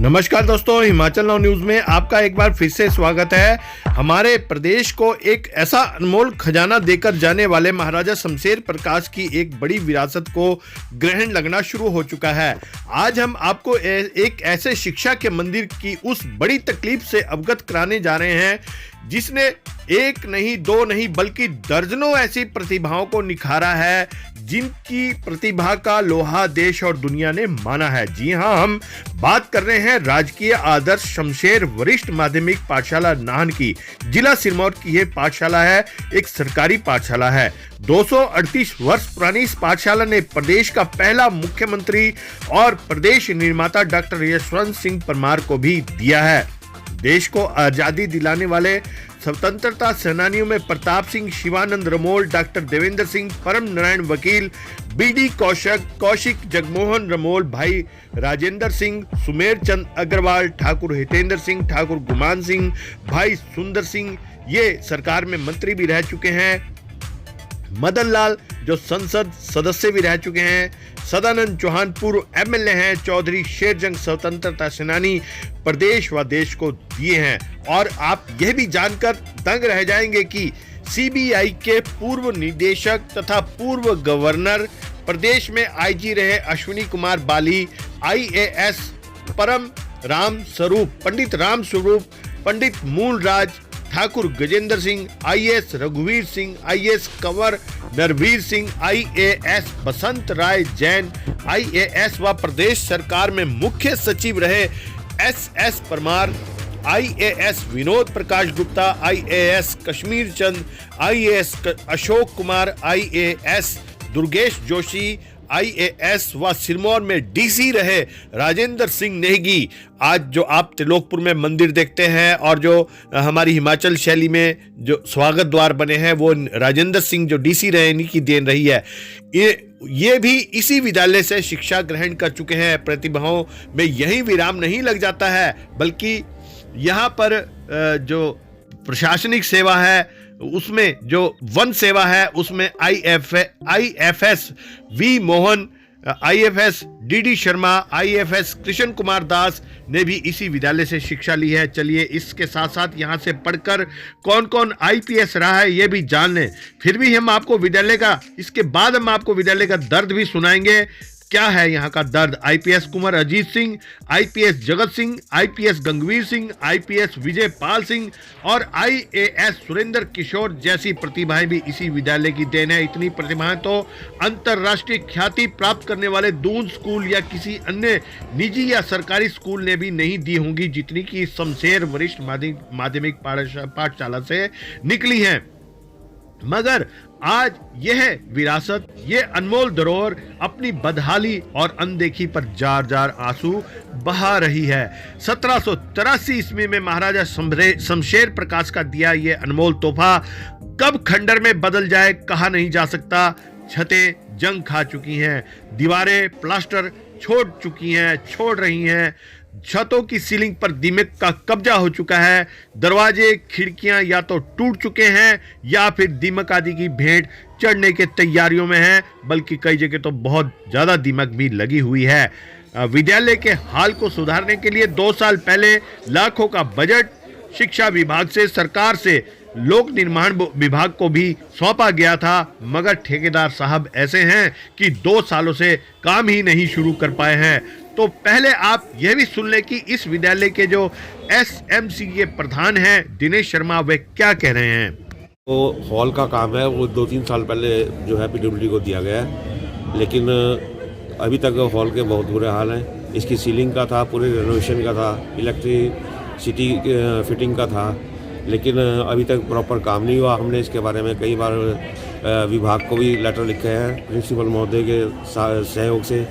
नमस्कार दोस्तों, Himachal now news में आपका एक बार फिर से स्वागत है। हमारे प्रदेश को एक ऐसा अनमोल खजाना देकर जाने वाले महाराजा शमशेर प्रकाश की एक बड़ी विरासत को ग्रहण लगना शुरू हो चुका है। आज हम आपको एक ऐसे शिक्षा के मंदिर की उस बड़ी तकलीफ से अवगत कराने जा रहे हैं जिसने एक नहीं दो नहीं बल्कि दर्जनों ऐसी प्रतिभाओं को निखारा है जिनकी प्रतिभा का लोहा देश और दुनिया ने माना है। जी हां, हम बात कर रहे हैं राजकीय आदर्श शमशेर वरिष्ठ माध्यमिक पाठशाला नाहन की। जिला सिरमौर की यह पाठशाला है, एक सरकारी पाठशाला है। 238 वर्ष पुरानी इस पाठशाला ने प्रदेश का पहला मुख्यमंत्री और प्रदेश निर्माता डॉक्टर यशवंत सिंह परमार को भी दिया है। देश को आजादी दिलाने वाले स्वतंत्रता सेनानियों में प्रताप सिंह, शिवानंद रमोल, डॉक्टर देवेंद्र सिंह, परम नारायण वकील, बीडी कौशिक, जगमोहन रमोल, भाई राजेंद्र सिंह, सुमेर चंद अग्रवाल, ठाकुर हितेंद्र सिंह, ठाकुर गुमान सिंह, भाई सुंदर सिंह ये सरकार में मंत्री भी रह चुके हैं। मदन लाल जो संसद सदस्य भी रह चुके हैं। सदानंद चौहान पूर्व एमएलए हैं। चौधरी शेरजंग स्वतंत्रता सेनानी प्रदेश व देश को दिए हैं। और आप यह भी जानकर दंग रह जाएंगे कि सीबीआई के पूर्व निदेशक तथा पूर्व गवर्नर, प्रदेश में आईजी रहे अश्विनी कुमार बाली, आईएएस परम राम स्वरूप, पंडित मूलराज, ठाकुर गजेंद्र सिंह, आईएएस रघुवीर Singh, IAS Kanwar Narveer Singh, IAS Basant Rai Jain, IAS व प्रदेश सरकार में मुख्य सचिव रहे SS Parmar, IAS Vinod Prakash Gupta, IAS Kashmir Chand, IAS Ashok Kumar, IAS Durgesh Joshi, IAS व सिरमौर में डीसी रहे राजेंद्र सिंह नेगी। आज जो आप त्रिलोकपुर में मंदिर देखते हैं और जो हमारी हिमाचल शैली में जो स्वागत द्वार बने हैं वो राजेंद्र सिंह जो डीसी रहे इन्हीं की देन रही है। ये भी इसी विद्यालय से शिक्षा ग्रहण कर चुके हैं। प्रतिभाओं में यही विराम नहीं लग जाता है बल्कि यहाँ पर जो प्रशासनिक सेवा है उसमें जो वन सेवा है उसमें IFS V Mohan, IFS DD Sharma, IFS Krishan Kumar Das ने भी इसी विद्यालय से शिक्षा ली है। चलिए इसके साथ साथ यहाँ से पढ़कर कौन कौन आईपीएस रहा है ये भी जान लें। फिर भी हम आपको विद्यालय का, इसके बाद हम आपको विद्यालय का दर्द भी सुनाएंगे। क्या है यहाँ का दर्द? आईपीएस कुंवर Ajit Singh, IPS Jagat Singh, IPS गंगवीर Singh, IPS Vijay Pal Singh और आईएएस सुरेंद्र किशोर जैसी प्रतिभाएं भी इसी विद्यालय की देन है। इतनी प्रतिभाएं तो अंतर्राष्ट्रीय ख्याति प्राप्त करने वाले दून स्कूल या किसी अन्य निजी या सरकारी स्कूल ने भी नहीं दी होंगी जितनी की शमशेर वरिष्ठ माध्यमिक पाठशाला से निकली है। मगर आज यह विरासत, ये अनमोल धरोहर अपनी बदहाली और अनदेखी पर जार जार आंसू बहा रही है। 1783 ईस्वी में महाराजा शमशेर प्रकाश का दिया ये अनमोल तोहफा कब खंडर में बदल जाए कहा नहीं जा सकता। छतें जंग खा चुकी हैं, दीवारें प्लास्टर छोड़ रही हैं, छतों की सीलिंग पर दीमक का कब्जा हो चुका है, दरवाजे खिड़कियां या तो टूट चुके हैं या फिर दीमक आदि की भेंट चढ़ने के तैयारियों में है, बल्कि कई जगह तो बहुत ज्यादा दीमक भी लगी हुई है। विद्यालय के हाल को सुधारने के लिए 2 साल पहले लाखों का बजट शिक्षा विभाग से, सरकार से लोक निर्माण विभाग को भी सौंपा गया था, मगर ठेकेदार साहब ऐसे हैं कि 2 सालों से काम ही नहीं शुरू कर पाए हैं। तो पहले आप यह भी सुन लें कि इस विद्यालय के जो एसएमसी के प्रधान हैं दिनेश शर्मा वे क्या कह रहे हैं। तो हॉल का काम है वो 2-3 साल पहले जो है पीडब्ल्यूडी को दिया गया है, लेकिन अभी तक हॉल के बहुत बुरे हाल हैं। इसकी सीलिंग का था, पूरे रेनोवेशन का था, इलेक्ट्रिसिटी फिटिंग का था, लेकिन अभी तक प्रॉपर काम नहीं हुआ। हमने इसके बारे में कई बार विभाग को भी लेटर लिखे हैं प्रिंसिपल महोदय के सहयोग से,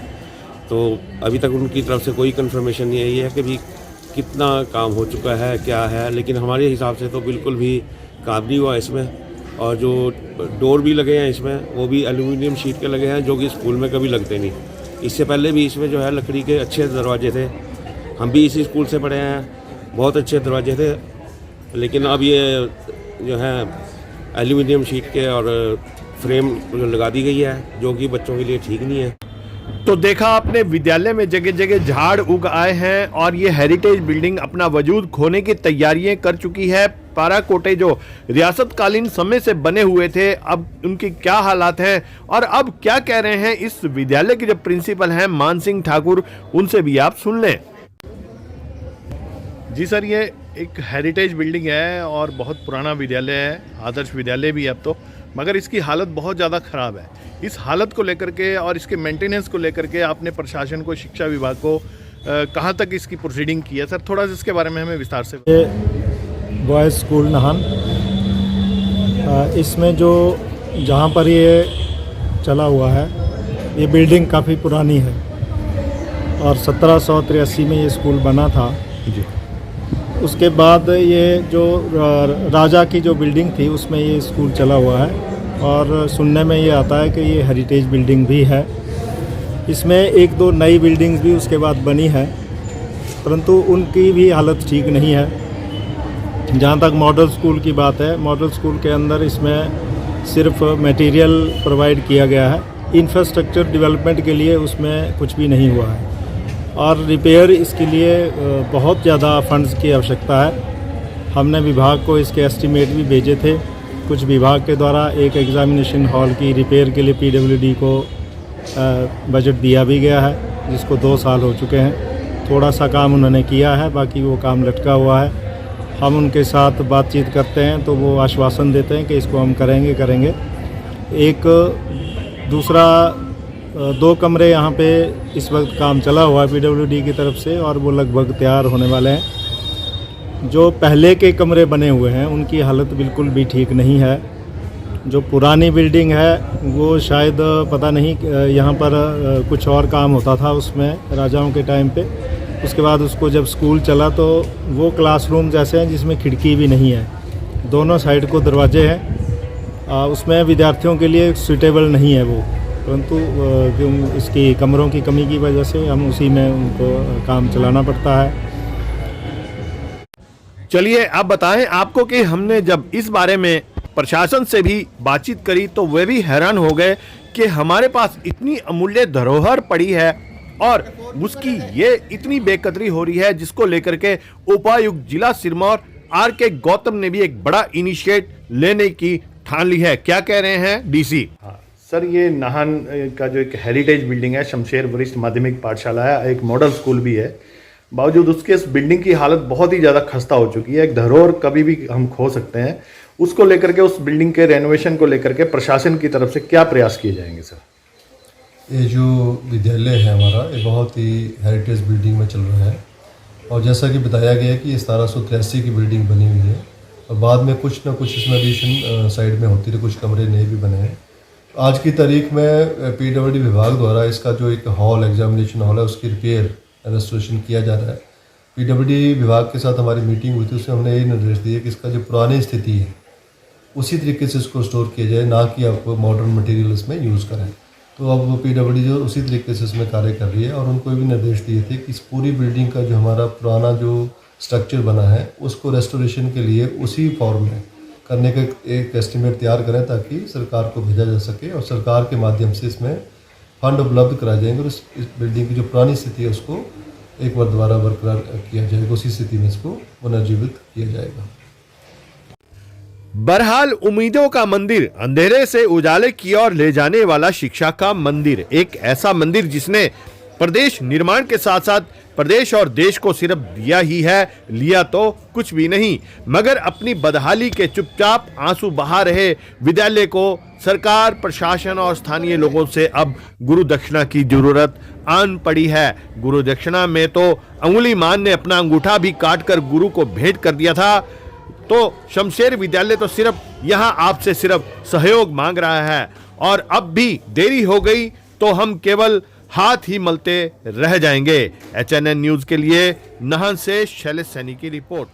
तो अभी तक उनकी तरफ से कोई कंफर्मेशन नहीं आई है कि भी कितना काम हो चुका है क्या है, लेकिन हमारे हिसाब से तो बिल्कुल भी काम नहीं हुआ इसमें। और जो डोर भी लगे हैं इसमें वो भी एल्यूमिनियम शीट के लगे हैं जो कि स्कूल में कभी लगते नहीं। इससे पहले भी इसमें जो है लकड़ी के अच्छे दरवाजे थे, हम भी इसी स्कूल से पढ़े हैं, बहुत अच्छे दरवाजे थे, लेकिन अब ये जो है एल्यूमिनियम शीट के और फ्रेम लगा दी गई है जो कि बच्चों के लिए ठीक नहीं है। तो देखा आपने, विद्यालय में जगह जगह झाड़ उग आए हैं और ये हेरिटेज बिल्डिंग अपना वजूद खोने की तैयारियां कर चुकी है। पाराकोटे जो रियासतकालीन समय से बने हुए थे, अब उनके क्या हालात हैं और अब क्या कह रहे हैं इस विद्यालय के जो प्रिंसिपल हैं मान सिंह ठाकुर, उनसे भी आप सुन लें। जी सर, ये एक हेरिटेज बिल्डिंग है और बहुत पुराना विद्यालय है, आदर्श विद्यालय भी है अब तो, मगर इसकी हालत बहुत ज़्यादा ख़राब है। इस हालत को लेकर के और इसके मेंटेनेंस को लेकर के आपने प्रशासन को, शिक्षा विभाग को कहाँ तक इसकी प्रोसीडिंग की है सर? थोड़ा सा इसके बारे में हमें विस्तार से। बॉयज़ स्कूल नाहन, इसमें जो जहाँ पर ये चला हुआ है, ये बिल्डिंग काफ़ी पुरानी है और 1783 में ये स्कूल बना था जी। उसके बाद ये जो राजा की जो बिल्डिंग थी उसमें ये स्कूल चला हुआ है और सुनने में ये आता है कि ये हेरिटेज बिल्डिंग भी है। इसमें एक दो नई बिल्डिंग्स भी उसके बाद बनी है, परंतु उनकी भी हालत ठीक नहीं है। जहाँ तक मॉडल स्कूल की बात है, मॉडल स्कूल के अंदर इसमें सिर्फ मटेरियल प्रोवाइड किया गया है, इंफ्रास्ट्रक्चर डेवलपमेंट के लिए उसमें कुछ भी नहीं हुआ है और रिपेयर इसके लिए बहुत ज़्यादा फंड्स की आवश्यकता है। हमने विभाग को इसके एस्टीमेट भी भेजे थे। कुछ विभाग के द्वारा एक एग्जामिनेशन हॉल की रिपेयर के लिए पीडब्ल्यूडी को बजट दिया भी गया है, जिसको 2 साल हो चुके हैं। थोड़ा सा काम उन्होंने किया है, बाकी वो काम लटका हुआ है। हम उनके साथ बातचीत करते हैं तो वो आश्वासन देते हैं कि इसको हम करेंगे। एक दूसरा 2 कमरे यहाँ पे इस वक्त काम चला हुआ है पीडब्ल्यूडी की तरफ से और वो लगभग तैयार होने वाले हैं। जो पहले के कमरे बने हुए हैं उनकी हालत बिल्कुल भी ठीक नहीं है। जो पुरानी बिल्डिंग है वो शायद पता नहीं, यहाँ पर कुछ और काम होता था उसमें राजाओं के टाइम पे। उसके बाद उसको जब स्कूल चला तो वो क्लासरूम जैसे हैं जिसमें खिड़की भी नहीं है, दोनों साइड को दरवाजे हैं, उसमें विद्यार्थियों के लिए सूटेबल नहीं है वो, परंतु इसकी कमरों की कमी की वजह से हम उसी में उनको काम चलाना पड़ता है। चलिए आप बताएं आपको कि हमने जब इस बारे में प्रशासन से भी बातचीत करी तो वे भी हैरान हो गए कि हमारे पास इतनी अमूल्य धरोहर पड़ी है और उसकी ये इतनी बेकदरी हो रही है, जिसको लेकर के उपायुक्त जिला सिरमौर आर.के. गौतम ने भी एक बड़ा इनिशिएट लेने की ठान ली है। क्या कह रहे हैं डीसी? सर, ये नाहन का जो एक हेरिटेज बिल्डिंग है, शमशेर वरिष्ठ माध्यमिक पाठशाला है, एक मॉडल स्कूल भी है, बावजूद उसके इस बिल्डिंग की हालत बहुत ही ज़्यादा खस्ता हो चुकी है। एक धरोहर कभी भी हम खो सकते हैं, उसको लेकर के, उस बिल्डिंग के रेनोवेशन को लेकर के प्रशासन की तरफ से क्या प्रयास किए जाएंगे सर? ये जो विद्यालय है हमारा, ये बहुत ही हेरिटेज बिल्डिंग में चल रहा है और जैसा कि बताया गया है कि 1783 की बिल्डिंग बनी हुई है और बाद में कुछ ना कुछ इसमें एडिशन साइड में होती रही, कुछ कमरे नए भी बने हैं। आज की तारीख में पीडब्ल्यूडी विभाग द्वारा इसका जो एक हॉल, एग्जामिनेशन हॉल है, उसकी रिपेयर रेस्टोरेशन किया जा रहा है। पीडब्ल्यूडी विभाग के साथ हमारी मीटिंग हुई थी, उसमें हमने ये निर्देश दिए कि इसका जो पुरानी स्थिति है उसी तरीके से इसको स्टोर किया जाए, ना कि आप मॉडर्न मटेरियल इसमें यूज़ करें। तो अब पीडब्ल्यूडी जो उसी तरीके से इसमें कार्य कर रही है और उनको भी निर्देश दिए थे कि इस पूरी बिल्डिंग का जो हमारा पुराना जो स्ट्रक्चर बना है उसको रेस्टोरेशन के लिए उसी फॉर्म में करने का एक एस्टीमेट तैयार करें, ताकि सरकार को भेजा जा सके और सरकार के माध्यम से इसमें फंड उपलब्ध कराए जाएंगे और इस बिल्डिंग की जो पुरानी स्थिति है उसको एक बार दोबारा बरकरार किया जाएगा, उसी स्थिति में इसको पुनर्जीवित किया जाएगा। बहरहाल उम्मीदों का मंदिर, अंधेरे से उजाले की ओर ले जाने वाला शिक्षा का मंदिर, एक ऐसा मंदिर जिसने प्रदेश निर्माण के साथ साथ प्रदेश और देश को सिर्फ दिया ही है, लिया तो कुछ भी नहीं, मगर अपनी बदहाली के चुपचाप आंसू बहा रहे विद्यालय को सरकार, प्रशासन और स्थानीय लोगों से अब गुरु दक्षिणा की जरूरत आन पड़ी है। गुरु दक्षिणा में तो अंगुली मान ने अपना अंगूठा भी काट कर गुरु को भेंट कर दिया था, तो शमशेर विद्यालय तो सिर्फ यहाँ आपसे सिर्फ सहयोग मांग रहा है और अब भी देरी हो गई तो हम केवल हाथ ही मलते रह जाएंगे। HNN न्यूज के लिए नाहन से शैलेश सैनी की रिपोर्ट।